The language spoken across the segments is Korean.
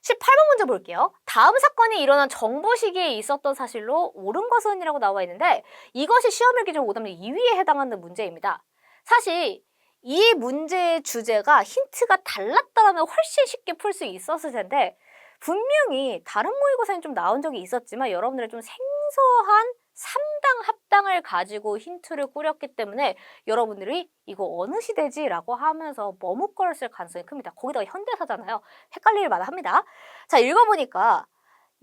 18번 문제 볼게요. 다음 사건이 일어난 정보 시기에 있었던 사실로 옳은 것은 이라고 나와 있는데 이것이 시험일기준 오답률 2위에 해당하는 문제입니다. 사실 이 문제의 주제가 힌트가 달랐더라면 훨씬 쉽게 풀 수 있었을 텐데 분명히 다른 모의고사에 좀 나온 적이 있었지만 여러분들의 좀 생소한 3당 합당을 가지고 힌트를 꾸렸기 때문에 여러분들이 이거 어느 시대지? 라고 하면서 머뭇거렸을 가능성이 큽니다. 거기다가 현대사잖아요. 헷갈릴 만합니다. 자, 읽어보니까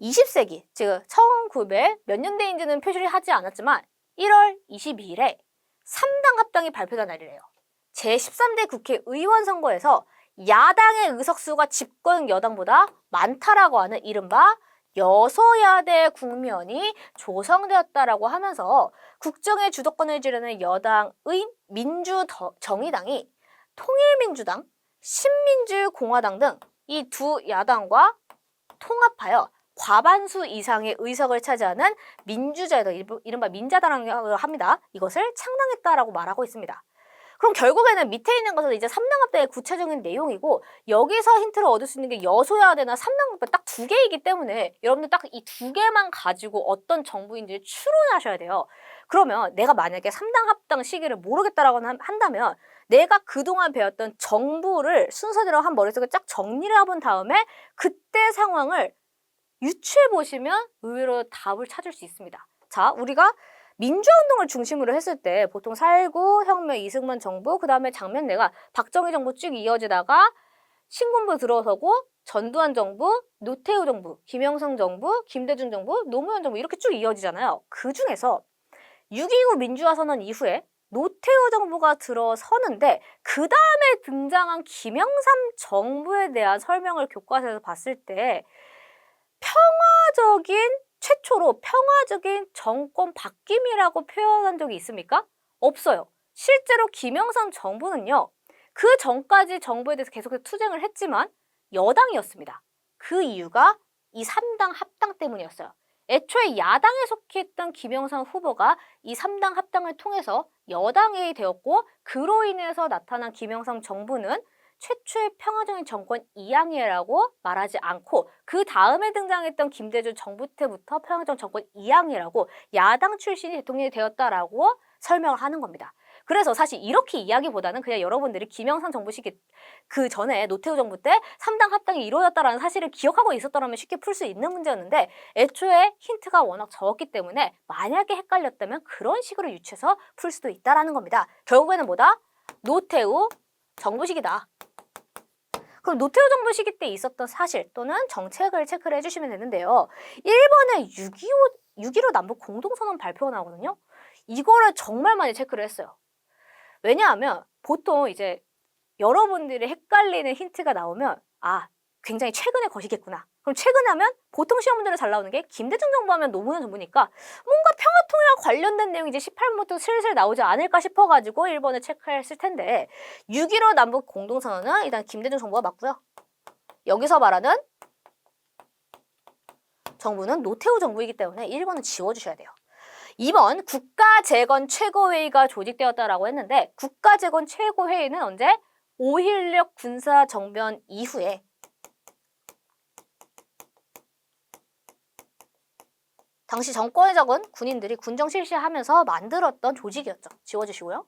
20세기, 즉 1900 몇 년대인지는 표시를 하지 않았지만 1월 22일에 3당 합당이 발표된 날이래요. 제13대 국회의원 선거에서 야당의 의석수가 집권 여당보다 많다라고 하는 이른바 여소야대 국면이 조성되었다라고 하면서 국정의 주도권을 쥐려는 여당의 민주정의당이 통일민주당, 신민주공화당 등 이 두 야당과 통합하여 과반수 이상의 의석을 차지하는 민주자당, 이른바 민자당이라고 합니다. 이것을 창당했다라고 말하고 있습니다. 그럼 결국에는 밑에 있는 것은 이제 3당 합당의 구체적인 내용이고 여기서 힌트를 얻을 수 있는 게 여소야대나 3당 합당 딱 두 개이기 때문에 여러분들 딱 이 두 개만 가지고 어떤 정부인지를 추론하셔야 돼요. 그러면 내가 만약에 3당 합당 시기를 모르겠다라고 한다면 내가 그동안 배웠던 정부를 순서대로 한 머릿속에 쫙 정리를 해본 다음에 그때 상황을 유추해 보시면 의외로 답을 찾을 수 있습니다. 자, 우리가 민주화운동을 중심으로 했을 때 보통 4.19, 혁명, 이승만 정부, 그 다음에 장면내가 박정희 정부 쭉 이어지다가 신군부 들어서고 전두환 정부, 노태우 정부, 김영삼 정부, 김대중 정부, 노무현 정부 이렇게 쭉 이어지잖아요. 그 중에서 6.29 민주화 선언 이후에 노태우 정부가 들어서는데 그 다음에 등장한 김영삼 정부에 대한 설명을 교과서에서 봤을 때 최초로 평화적인 정권 바뀜이라고 표현한 적이 있습니까? 없어요. 실제로 김영삼 정부는요. 그 전까지 정부에 대해서 계속해서 투쟁을 했지만 여당이었습니다. 그 이유가 이 3당 합당 때문이었어요. 애초에 야당에 속했던 김영삼 후보가 이 3당 합당을 통해서 여당이 되었고 그로 인해서 나타난 김영삼 정부는 최초의 평화적인 정권 이양이라고 말하지 않고 그 다음에 등장했던 김대중 정부 때부터 평화적 정권 이양이라고 야당 출신이 대통령이 되었다라고 설명을 하는 겁니다. 그래서 사실 이렇게 이야기보다는 그냥 여러분들이 김영삼 정부 시기 그 전에 노태우 정부 때 3당 합당이 이루어졌다는 사실을 기억하고 있었더라면 쉽게 풀 수 있는 문제였는데 애초에 힌트가 워낙 적었기 때문에 만약에 헷갈렸다면 그런 식으로 유추해서 풀 수도 있다라는 겁니다. 결국에는 뭐다? 노태우 정부 시기다. 그럼 노태우 정부 시기 때 있었던 사실 또는 정책을 체크를 해주시면 되는데요. 1번에 6.15 남북 공동선언 발표가 나오거든요. 이거를 정말 많이 체크를 했어요. 왜냐하면 보통 이제 여러분들이 헷갈리는 힌트가 나오면 굉장히 최근의 것이겠구나. 그럼 최근 하면 보통 시험 문제로 잘 나오는 게 김대중 정부 하면 노무현 정부니까 뭔가 평화통일과 관련된 내용이 이제 18번부터 슬슬 나오지 않을까 싶어가지고 1번을 체크했을 텐데 6.15 남북 공동선언은 일단 김대중 정부가 맞고요. 여기서 말하는 정부는 노태우 정부이기 때문에 1번은 지워주셔야 돼요. 2번 국가재건 최고회의가 조직되었다라고 했는데 국가재건 최고회의는 언제? 5.16 군사정변 이후에 당시 정권에 적은 군인들이 군정 실시하면서 만들었던 조직이었죠. 지워주시고요.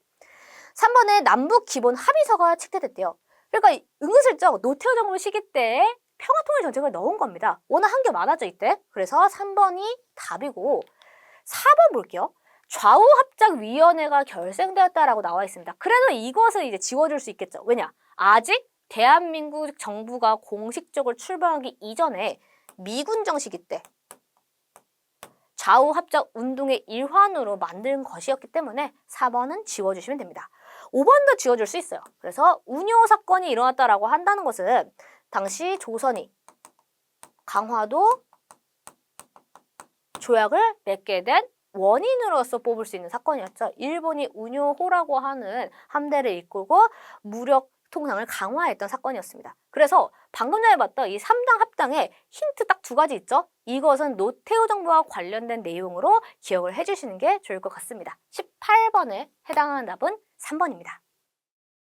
3번에 남북 기본 합의서가 책되됐대요. 그러니까 은근슬쩍 노태우 정부 시기 때 평화통일 정책을 넣은 겁니다. 워낙 한 게 많았죠 이때. 그래서 3번이 답이고 4번 볼게요. 좌우합작위원회가 결성되었다라고 나와 있습니다. 그래도 이것은 이제 지워줄 수 있겠죠. 왜냐? 아직 대한민국 정부가 공식적으로 출범하기 이전에 미군정 시기 때 좌우합작 운동의 일환으로 만든 것이었기 때문에 4번은 지워주시면 됩니다. 5번도 지워줄 수 있어요. 그래서 운요 사건이 일어났다라고 한다는 것은 당시 조선이 강화도 조약을 맺게 된 원인으로서 뽑을 수 있는 사건이었죠. 일본이 운요호라고 하는 함대를 이끌고 무력 통상을 강화했던 사건이었습니다. 그래서 방금 전에 봤던 이 3당 합당에 힌트 딱 2가지 있죠? 이것은 노태우 정부와 관련된 내용으로 기억을 해주시는 게 좋을 것 같습니다. 18번에 해당하는 답은 3번입니다.